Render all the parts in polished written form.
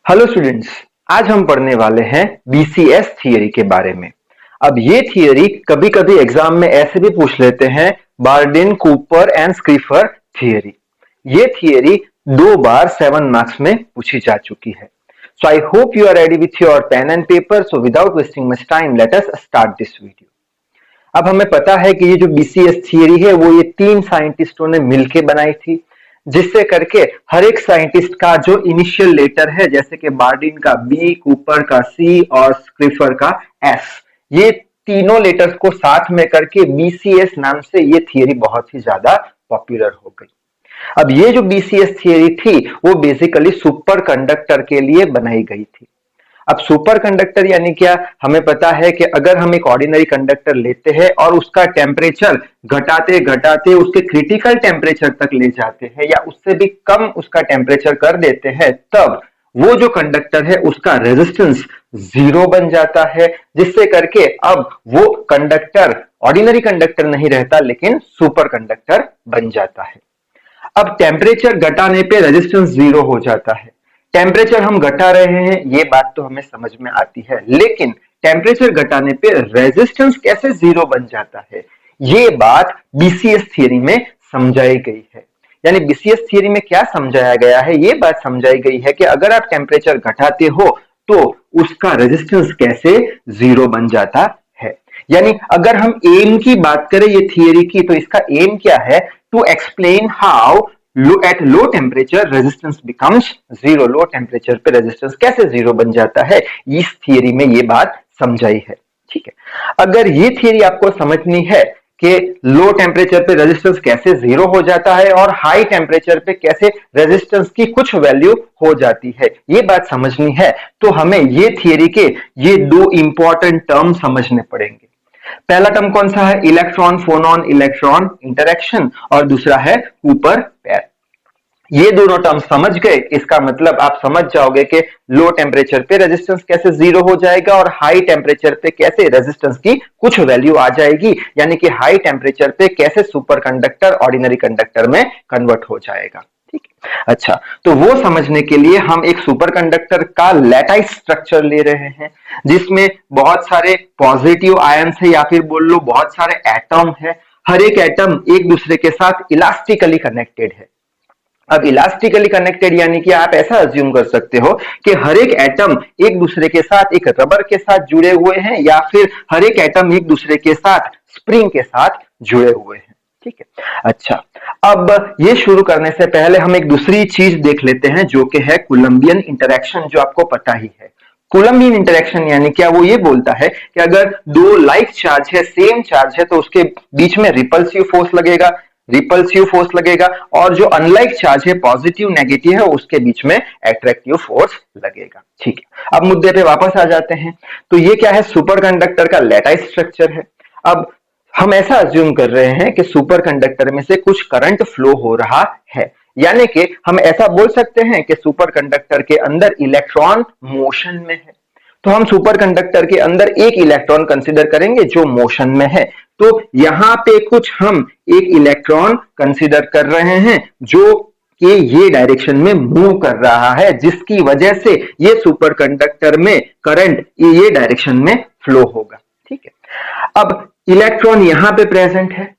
Hello students. आज हम पढ़ने वाले हैं बीसीएस थियरी के बारे में। अब ये थियरी कभी कभी एग्जाम में ऐसे भी पूछ लेते हैं, Bardeen Cooper and Schrieffer theory. ये थियरी 2 बार 7 मार्क्स में पूछी जा चुकी है। So I hope you are ready with your pen and paper. So without wasting much time let us start this video. अब हमें पता है कि ये जो बीसीएस थियरी है वो ये 3 साइंटिस्टों ने मिलकर बनाई थी, जिससे करके हर एक साइंटिस्ट का जो इनिशियल लेटर है, जैसे कि बार्डिन का बी, कूपर का सी और स्क्रिफर का एस, ये तीनों लेटर्स को साथ में करके बीसीएस नाम से ये थियरी बहुत ही ज्यादा पॉपुलर हो गई। अब ये जो बीसीएस थियरी थी वो बेसिकली सुपर कंडक्टर के लिए बनाई गई थी। अब सुपर कंडक्टर यानी क्या, हमें पता है कि अगर हम एक ऑर्डिनरी कंडक्टर लेते हैं और उसका टेम्परेचर घटाते घटाते उसके क्रिटिकल टेम्परेचर तक ले जाते हैं या उससे भी कम उसका टेम्परेचर कर देते हैं, तब वो जो कंडक्टर है उसका रेजिस्टेंस 0 बन जाता है, जिससे करके अब वो कंडक्टर ऑर्डिनरी कंडक्टर नहीं रहता लेकिन सुपर कंडक्टर बन जाता है। अब टेम्परेचर घटाने पे रेजिस्टेंस 0 हो जाता है। टेम्परेचर हम घटा रहे हैं ये बात तो हमें समझ में आती है, लेकिन टेम्परेचर घटाने पे रेजिस्टेंस कैसे 0 बन जाता है, ये बात बीसीएस थियरी में समझाई गई है। यानी बीसीएस थियरी में क्या समझाया गया है, ये बात समझाई गई है कि अगर आप टेम्परेचर घटाते हो तो उसका रेजिस्टेंस कैसे 0 बन जाता है। यानी अगर हम एम की बात करें ये थियरी की, तो इसका एम क्या है, to explain how at low temperature resistance becomes zero। Low temperature पे रेजिस्टेंस कैसे 0 बन जाता है, इस थियरी में ये बात समझाई है। ठीक है, अगर ये थियरी आपको समझनी है कि लो टेम्परेचर पे रेजिस्टेंस कैसे 0 हो जाता है और हाई टेम्परेचर पे कैसे रेजिस्टेंस की कुछ वैल्यू हो जाती है, ये बात समझनी है, तो हमें ये थियरी के ये 2 इंपॉर्टेंट टर्म समझने पड़ेंगे। पहला टर्म कौन सा है, इलेक्ट्रॉन फोनॉन इलेक्ट्रॉन इंटरेक्शन, और दूसरा है कूपर पेयर। ये दोनों टर्म समझ गए, इसका मतलब आप समझ जाओगे कि लो टेम्परेचर पे रेजिस्टेंस कैसे 0 हो जाएगा और हाई टेम्परेचर पे कैसे रेजिस्टेंस की कुछ वैल्यू आ जाएगी, यानी कि हाई टेम्परेचर पे कैसे सुपर कंडक्टर ऑर्डिनरी कंडक्टर में कन्वर्ट हो जाएगा। ठीक है, अच्छा, तो वो समझने के लिए हम एक सुपर कंडक्टर का लैटाइस स्ट्रक्चर ले रहे हैं, जिसमें बहुत सारे पॉजिटिव आयंस है या फिर बोल लो बहुत सारे एटम है। हर एक एटम एक दूसरे के साथ इलास्टिकली कनेक्टेड है। अब इलास्टिकली कनेक्टेड यानी कि आप ऐसा अज्यूम कर सकते हो कि हर एक एटम एक दूसरे के साथ एक रबर के साथ जुड़े हुए हैं या फिर हर एक एटम एक दूसरे के साथ स्प्रिंग के साथ जुड़े हुए हैं। ठीक है, अच्छा, अब ये शुरू करने से पहले हम एक दूसरी चीज देख लेते हैं जो कि है कोलंबियन इंटरेक्शन, जो आपको पता ही है। कोलंबियन इंटरेक्शन यानी क्या, वो ये बोलता है कि अगर 2 लाइक चार्ज है, सेम चार्ज है, तो उसके बीच में रिपल्सिव फोर्स लगेगा और जो अनलाइक चार्ज है, पॉजिटिव नेगेटिव है, उसके बीच में अट्रैक्टिव फोर्स लगेगा। ठीक है, अब मुद्दे पे वापस आ जाते हैं। तो ये क्या है, सुपर कंडक्टर का लैटाइस स्ट्रक्चर है। अब हम ऐसा अज्यूम कर रहे हैं कि सुपर कंडक्टर में से कुछ करंट फ्लो हो रहा है, यानी कि हम ऐसा बोल सकते हैं कि सुपर कंडक्टर के अंदर इलेक्ट्रॉन मोशन में है। तो हम सुपर कंडक्टर के अंदर एक इलेक्ट्रॉन कंसीडर करेंगे जो मोशन में है। तो यहां पे कुछ हम एक इलेक्ट्रॉन कंसीडर कर रहे हैं जो कि ये डायरेक्शन में मूव कर रहा है, जिसकी वजह से ये सुपर कंडक्टर में करंट ये डायरेक्शन में फ्लो होगा। ठीक है, अब इलेक्ट्रॉन यहां पे प्रेजेंट है।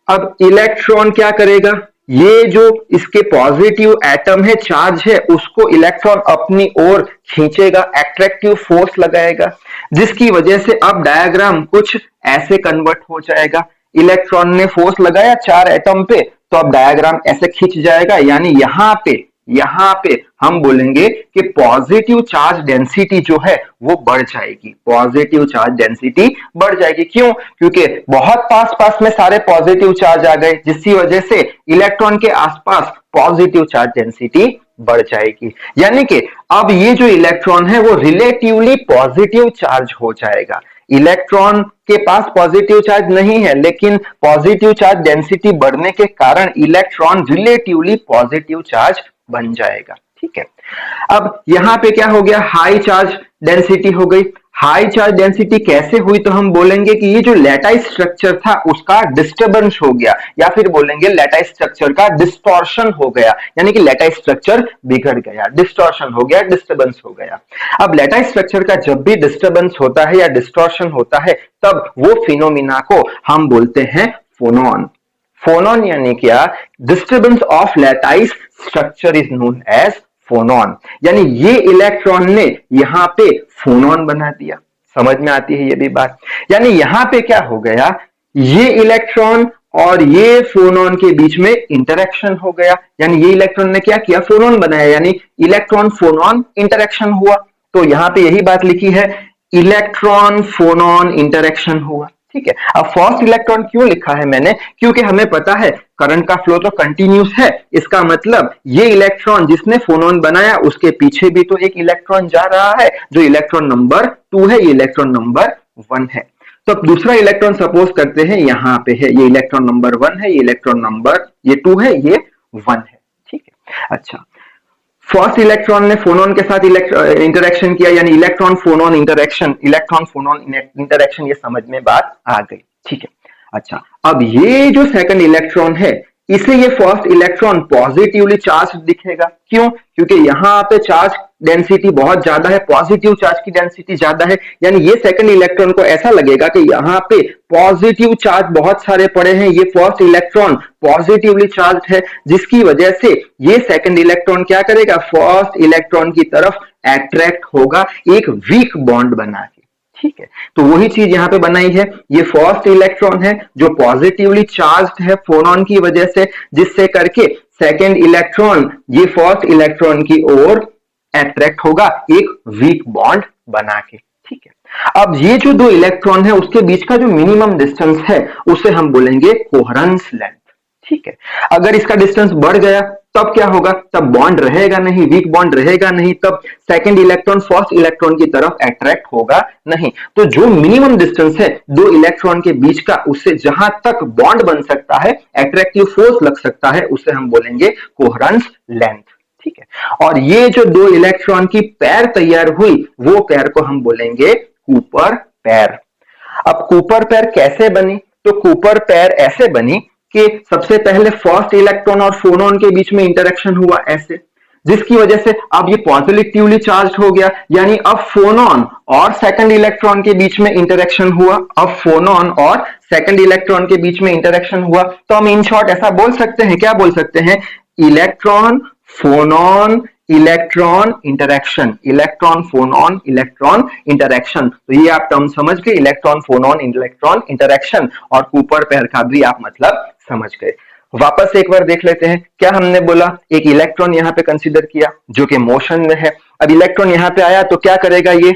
अब इलेक्ट्रॉन क्या करेगा, ये जो इसके पॉजिटिव एटम है, चार्ज है, उसको इलेक्ट्रॉन अपनी ओर खींचेगा, अट्रैक्टिव फोर्स लगाएगा, जिसकी वजह से अब डायग्राम कुछ ऐसे कन्वर्ट हो जाएगा। इलेक्ट्रॉन ने फोर्स लगाया 4 एटम पे, तो अब डायग्राम ऐसे खींच जाएगा, यानी यहां पे हम बोलेंगे कि पॉजिटिव चार्ज डेंसिटी जो है वो बढ़ जाएगी। पॉजिटिव चार्ज डेंसिटी बढ़ जाएगी, क्यों? क्योंकि बहुत पास में सारे पॉजिटिव चार्ज आ गए, जिसकी वजह से इलेक्ट्रॉन के आसपास पॉजिटिव चार्ज डेंसिटी बढ़ जाएगी। यानी कि अब ये जो इलेक्ट्रॉन है वो रिलेटिवली पॉजिटिव चार्ज हो जाएगा। इलेक्ट्रॉन के पास पॉजिटिव चार्ज नहीं है, लेकिन पॉजिटिव चार्ज डेंसिटी बढ़ने के कारण इलेक्ट्रॉन रिलेटिवली पॉजिटिव चार्ज बन जाएगा। ठीक है, अब यहां पे क्या हो गया, हाई चार्ज डेंसिटी हो गई। हाई चार्ज डेंसिटी कैसे हुई, तो हम बोलेंगे कि ये जो लैटाइस स्ट्रक्चर था उसका डिस्टर्बेंस हो गया, या फिर बोलेंगे लैटाइस स्ट्रक्चर का डिस्टॉर्शन हो गया, यानी कि लैटाइस स्ट्रक्चर बिगड़ गया, डिस्टॉर्शन हो गया, डिस्टर्बेंस हो गया। अब लैटाइस स्ट्रक्चर का जब भी डिस्टर्बेंस होता है या डिस्टॉर्शन होता है, तब वो फिनोमिना को हम बोलते हैं फोनॉन। फोनॉन यानी क्या, disturbance of lattice structure is known as phonon, यानी ये इलेक्ट्रॉन ने यहां पे फोनॉन बना दिया। समझ में आती है ये भी बात। यानी यहां पे क्या हो गया, ये इलेक्ट्रॉन और ये फोनॉन के बीच में इंटरेक्शन हो गया, यानी ये इलेक्ट्रॉन ने क्या किया, फोनॉन बनाया, यानी इलेक्ट्रॉन फोनॉन इंटरेक्शन हुआ। तो यहां पे यही बात लिखी है, इलेक्ट्रॉन फोनॉन इंटरेक्शन हुआ। ठीक है, अब फर्स्ट इलेक्ट्रॉन क्यों लिखा है मैंने, क्योंकि हमें पता है करंट का फ्लो तो कंटिन्यूस है, इसका मतलब ये इलेक्ट्रॉन जिसने फोनॉन बनाया उसके पीछे भी तो एक इलेक्ट्रॉन जा रहा है, जो इलेक्ट्रॉन नंबर 2 है, ये इलेक्ट्रॉन नंबर 1 है। तो अब दूसरा इलेक्ट्रॉन सपोज करते हैं यहां पे है, ये इलेक्ट्रॉन नंबर 1 है, ये इलेक्ट्रॉन नंबर ये 2 है, ये 1 है। ठीक है, अच्छा, फर्स्ट इलेक्ट्रॉन ने फोनॉन के साथ इंटरेक्शन किया, यानी इलेक्ट्रॉन फोनॉन इंटरेक्शन, इलेक्ट्रॉन फोनॉन इंटरेक्शन, ये समझ में बात आ गई। ठीक है, अच्छा, अब ये जो सेकंड इलेक्ट्रॉन है, इसे ये फर्स्ट इलेक्ट्रॉन पॉजिटिवली चार्ज दिखेगा। क्यों, क्योंकि यहां पे चार्ज डेंसिटी बहुत ज्यादा है, पॉजिटिव चार्ज की डेंसिटी ज्यादा है, यानी ये सेकंड इलेक्ट्रॉन को ऐसा लगेगा कि यहां पे पॉजिटिव चार्ज बहुत सारे पड़े हैं, ये फर्स्ट इलेक्ट्रॉन पॉजिटिवली चार्ज है, जिसकी वजह से ये सेकंड इलेक्ट्रॉन क्या करेगा, फर्स्ट इलेक्ट्रॉन की तरफ अट्रैक्ट होगा एक वीक बॉन्ड बना के। ठीक है, तो वही चीज यहां पे बनाई है, ये फर्स्ट इलेक्ट्रॉन है जो पॉजिटिवली चार्ज्ड है फोनॉन की वजह से, जिससे करके सेकंड इलेक्ट्रॉन ये फर्स्ट इलेक्ट्रॉन की ओर अट्रैक्ट होगा एक वीक बॉन्ड बना के। ठीक है, अब ये जो दो इलेक्ट्रॉन है उसके बीच का जो मिनिमम डिस्टेंस है उसे हम बोलेंगे कोहेरेंस लेंथ। ठीक है, अगर इसका डिस्टेंस बढ़ गया तब क्या होगा, तब बॉन्ड रहेगा नहीं, वीक बॉन्ड रहेगा नहीं, तब सेकंड इलेक्ट्रॉन फर्स्ट इलेक्ट्रॉन की तरफ अट्रैक्ट होगा नहीं। तो जो मिनिमम डिस्टेंस है दो इलेक्ट्रॉन के बीच का, उससे जहां तक बॉन्ड बन सकता है, अट्रैक्टिव फोर्स लग सकता है, उसे हम बोलेंगे कोहेरेंस लेंथ। ठीक है, और ये जो दो इलेक्ट्रॉन की पैर तैयार हुई, वो पैर को हम बोलेंगे कूपर पैर। अब कूपर पैर कैसे बनी, तो कूपर पैर ऐसे बनी कि सबसे पहले फर्स्ट इलेक्ट्रॉन और फोनॉन के बीच में इंटरेक्शन हुआ ऐसे, जिसकी वजह से अब ये पॉजिटिवली चार्ज हो गया, यानी अब फोनॉन और सेकंड इलेक्ट्रॉन के बीच में इंटरेक्शन हुआ, अब फोनॉन और सेकंड इलेक्ट्रॉन के बीच में इंटरेक्शन हुआ। तो हम इन शॉर्ट ऐसा बोल सकते हैं, क्या बोल सकते हैं, electron phonon electron interaction, electron phonon electron interaction. तो ये आप टर्म समझ गए, इलेक्ट्रॉन फोनॉन इलेक्ट्रॉन इंटरेक्शन, और कूपर पैर का भी आप मतलब समझ गए। वापस एक बार देख लेते हैं, क्या हमने बोला, एक इलेक्ट्रॉन यहां पे कंसीडर किया जो कि मोशन में है। अब इलेक्ट्रॉन यहां पे आया तो क्या करेगा, ये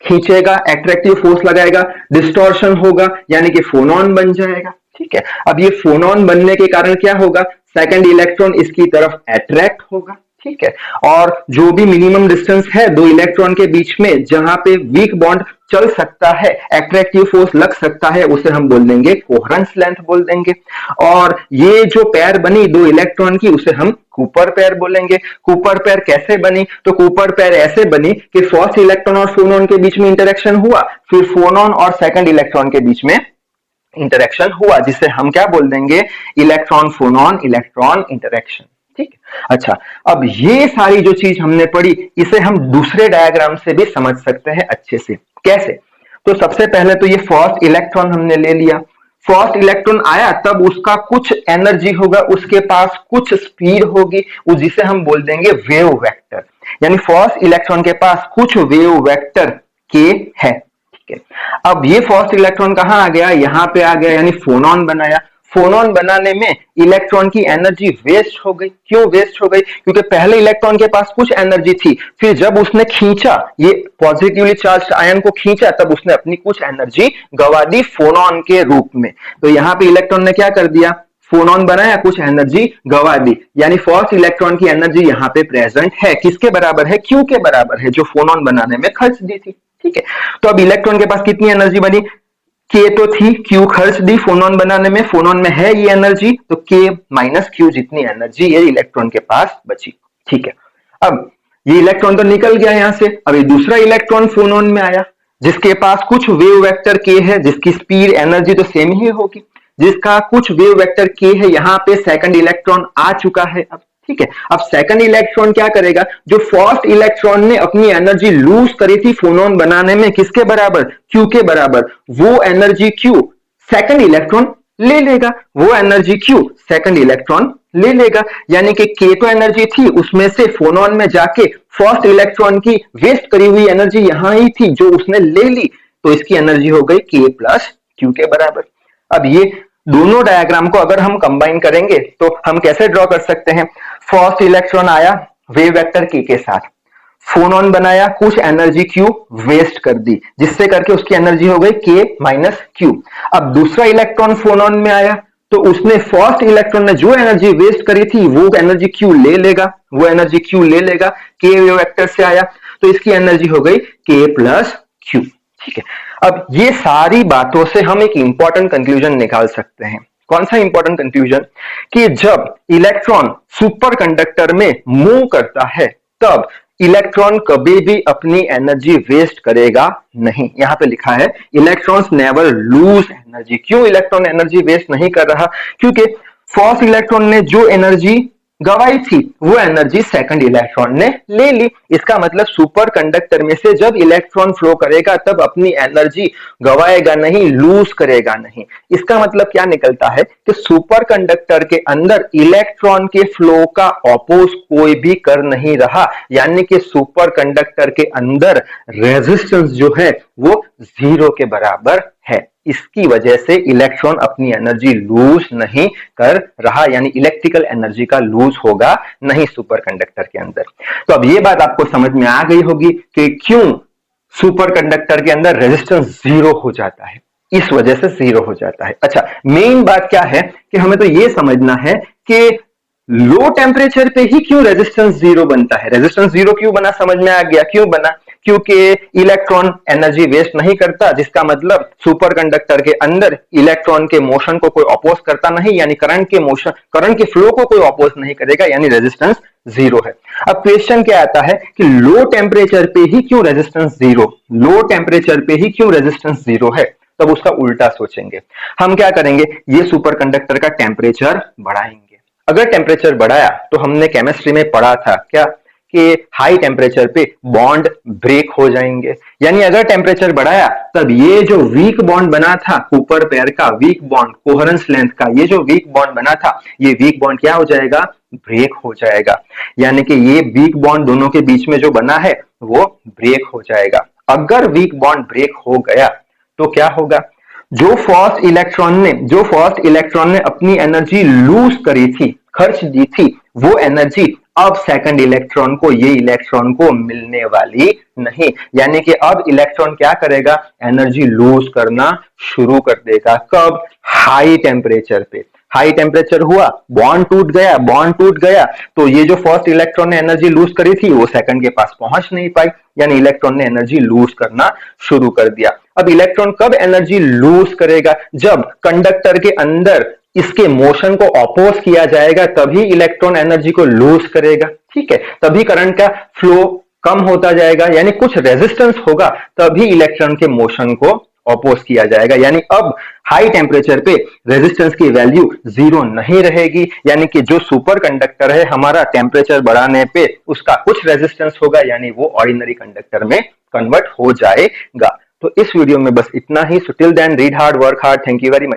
खींचेगा, अट्रैक्टिव फोर्स लगाएगा, डिस्टॉर्शन होगा, यानी कि फोनॉन बन जाएगा। ठीक है, अब ये फोनॉन बनने के कारण क्या होगा, सेकंड इलेक्ट्रॉन इसकी तरफ अट्रैक्ट होगा। ठीक है, और जो भी मिनिमम डिस्टेंस है दो इलेक्ट्रॉन के बीच में, जहां पे वीक बॉन्ड चल सकता है, अट्रैक्टिव फोर्स लग सकता है, उसे हम बोल देंगे कोहेरेंस लेंथ बोल देंगे। और ये जो पैर बनी दो इलेक्ट्रॉन की, उसे हम कूपर पैर बोलेंगे। कूपर पैर कैसे बनी, तो कूपर पैर ऐसे बनी कि फर्स्ट इलेक्ट्रॉन और फोनॉन के बीच में इंटरेक्शन हुआ, फिर फोनॉन और सेकंड इलेक्ट्रॉन के बीच में इंटरेक्शन हुआ, जिसे हम क्या बोल देंगे, इलेक्ट्रॉन फोनॉन इलेक्ट्रॉन इंटरेक्शन। ठीक है, अच्छा, अब ये सारी जो चीज हमने पढ़ी, इसे हम दूसरे डायग्राम से भी समझ सकते हैं अच्छे से। कैसे, तो सबसे पहले तो ये फर्स्ट इलेक्ट्रॉन हमने ले लिया, फर्स्ट इलेक्ट्रॉन आया तब उसका कुछ एनर्जी होगा, उसके पास कुछ स्पीड होगी, जिसे हम बोल देंगे वेव वेक्टर, यानी फर्स्ट इलेक्ट्रॉन के पास कुछ वेव वेक्टर के है। ठीक है, अब ये फर्स्ट इलेक्ट्रॉन कहां आ गया, यहां पे आ गया, यानी फोनॉन बनाया। फोनॉन बनाने में इलेक्ट्रॉन की एनर्जी वेस्ट हो गई। क्यों वेस्ट हो गई, क्योंकि पहले इलेक्ट्रॉन के पास कुछ एनर्जी थी, फिर जब उसने खींचा, ये पॉजिटिवली चार्ज आयन को खींचा, तब उसने अपनी कुछ एनर्जी गवा दी फोनॉन के रूप में। तो यहां पे इलेक्ट्रॉन ने क्या कर दिया, फोनॉन बनाया, कुछ एनर्जी गवा दी, यानी फर्स्ट इलेक्ट्रॉन की एनर्जी यहां पे प्रेजेंट है, किसके बराबर है, क्यू के बराबर है, जो फोनॉन बनाने में खर्च दी थी। ठीक है, तो अब इलेक्ट्रॉन के पास कितनी एनर्जी बनी, के तो थी, क्यू खर्च दी फोनॉन बनाने में, फोनॉन में है ये एनर्जी, तो के माइनस क्यू जितनी एनर्जी ये इलेक्ट्रॉन के पास बची। ठीक है, अब ये इलेक्ट्रॉन तो निकल गया यहां से, अब ये दूसरा इलेक्ट्रॉन फोनॉन में आया, जिसके पास कुछ वेव वेक्टर k है, जिसकी स्पीड एनर्जी तो सेम ही होगी, जिसका कुछ वेव वेक्टर k है, यहाँ पे सेकंड इलेक्ट्रॉन आ चुका है अब, ठीक है। अब सेकंड इलेक्ट्रॉन क्या करेगा, जो फर्स्ट इलेक्ट्रॉन ने अपनी एनर्जी लूज करी थी फोनॉन बनाने में, किसके बराबर, Q के बराबर, वो एनर्जी Q सेकंड इलेक्ट्रॉन ले लेगा, वो एनर्जी Q सेकंड इलेक्ट्रॉन ले लेगा, यानी कि K तो एनर्जी थी, उसमें से फोनॉन में जाके फर्स्ट इलेक्ट्रॉन की वेस्ट करी हुई एनर्जी यहां ही थी जो उसने ले ली, तो इसकी एनर्जी हो गई K प्लस Q के बराबर। अब ये दोनों डायग्राम को अगर हम कंबाइन करेंगे तो हम कैसे ड्रॉ कर सकते हैं, फर्स्ट इलेक्ट्रॉन आया वेव वेक्टर K के साथ, फोनॉन बनाया, कुछ एनर्जी Q वेस्ट कर दी, जिससे करके उसकी एनर्जी हो गई K माइनस Q। अब दूसरा इलेक्ट्रॉन फोनॉन में आया, तो उसने फर्स्ट इलेक्ट्रॉन ने जो एनर्जी वेस्ट करी थी वो एनर्जी Q ले लेगा, वो एनर्जी Q ले लेगा, K वेव वेक्टर से आया, तो इसकी एनर्जी हो गई K प्लस Q, ठीक है। अब ये सारी बातों से हम एक इंपॉर्टेंट कंक्लूजन निकाल सकते हैं। कौन सा इंपॉर्टेंट कंक्लूजन, कि जब इलेक्ट्रॉन सुपर कंडक्टर में मूव करता है तब इलेक्ट्रॉन कभी भी अपनी एनर्जी वेस्ट करेगा नहीं। यहां पे लिखा है इलेक्ट्रॉन्स नेवर लूज एनर्जी। क्यों इलेक्ट्रॉन एनर्जी वेस्ट नहीं कर रहा, क्योंकि फर्स्ट इलेक्ट्रॉन ने जो एनर्जी गवाई थी वो एनर्जी सेकंड इलेक्ट्रॉन ने ले ली। इसका मतलब सुपर कंडक्टर में से जब इलेक्ट्रॉन फ्लो करेगा तब अपनी एनर्जी गवाएगा नहीं, लूज करेगा नहीं। इसका मतलब क्या निकलता है कि सुपर कंडक्टर के अंदर इलेक्ट्रॉन के फ्लो का ऑपोज कोई भी कर नहीं रहा, यानी कि सुपर कंडक्टर के अंदर रेजिस्टेंस जो है वो 0 के बराबर है। इसकी वजह से इलेक्ट्रॉन अपनी एनर्जी लूज नहीं कर रहा, यानी इलेक्ट्रिकल एनर्जी का लूज होगा नहीं सुपर कंडक्टर के अंदर। तो अब ये बात आपको समझ में आ गई होगी कि क्यों सुपर कंडक्टर के अंदर रेजिस्टेंस 0 हो जाता है, इस वजह से 0 हो जाता है। अच्छा, मेन बात क्या है कि हमें तो ये समझना है कि लो टेम्परेचर पे ही क्यों रेजिस्टेंस 0 बनता है। रेजिस्टेंस 0 क्यों बना, समझ में आ गया क्यों बना, क्योंकि इलेक्ट्रॉन एनर्जी वेस्ट नहीं करता, जिसका मतलब सुपर कंडक्टर के अंदर इलेक्ट्रॉन के मोशन को कोई अपोज करता नहीं, यानी करंट के मोशन, करंट के फ्लो को कोई अपोज नहीं करेगा, यानी रेजिस्टेंस 0 है। अब क्वेश्चन क्या आता है कि लो टेम्परेचर पे ही क्यों रेजिस्टेंस 0, लो टेम्परेचर पे ही क्यों रेजिस्टेंस 0 है। तब उसका उल्टा सोचेंगे, हम क्या करेंगे, ये सुपर कंडक्टर का टेम्परेचर बढ़ाएंगे। अगर टेम्परेचर बढ़ाया तो हमने केमिस्ट्री में पढ़ा था क्या कि हाई टेम्परेचर पे बॉन्ड ब्रेक हो जाएंगे, यानी अगर टेम्परेचर बढ़ाया तब ये जो वीक बॉन्ड बना था कूपर पेयर का, वीक बॉन्ड कोहेरेंस लेंथ का, ये जो वीक बॉन्ड बना था ये वीक बॉन्ड क्या हो जाएगा, ब्रेक हो जाएगा, यानी कि ये वीक बॉन्ड दोनों के बीच में जो बना है वो ब्रेक हो जाएगा। अगर वीक बॉन्ड ब्रेक हो गया तो क्या होगा, जो फर्स्ट इलेक्ट्रॉन ने अपनी एनर्जी लूज करी थी, खर्च दी थी, वो एनर्जी अब सेकंड इलेक्ट्रॉन को, ये इलेक्ट्रॉन को मिलने वाली नहीं, यानी कि अब इलेक्ट्रॉन क्या करेगा, एनर्जी लूज करना शुरू कर देगा। कब, हाई टेम्परेचर पे। हाई टेम्परेचर हुआ, बॉन्ड टूट गया, तो ये जो फर्स्ट इलेक्ट्रॉन ने एनर्जी लूज करी थी वो सेकंड के पास पहुंच नहीं पाई, यानी इलेक्ट्रॉन ने एनर्जी लूज करना शुरू कर दिया। अब इलेक्ट्रॉन कब एनर्जी लूज करेगा, जब कंडक्टर के अंदर इसके मोशन को अपोज किया जाएगा, तभी इलेक्ट्रॉन एनर्जी को लूज करेगा, ठीक है, तभी करंट का फ्लो कम होता जाएगा, यानी कुछ रेजिस्टेंस होगा, तभी इलेक्ट्रॉन के मोशन को अपोज किया जाएगा। यानी अब हाई टेम्परेचर पे रेजिस्टेंस की वैल्यू 0 नहीं रहेगी, यानी कि जो सुपर कंडक्टर है हमारा टेम्परेचर बढ़ाने पे उसका कुछ रेजिस्टेंस होगा, यानी वो ऑर्डिनरी कंडक्टर में कन्वर्ट हो जाएगा। तो इस वीडियो में बस इतना ही। So till then read hard, work hard. Thank you very much.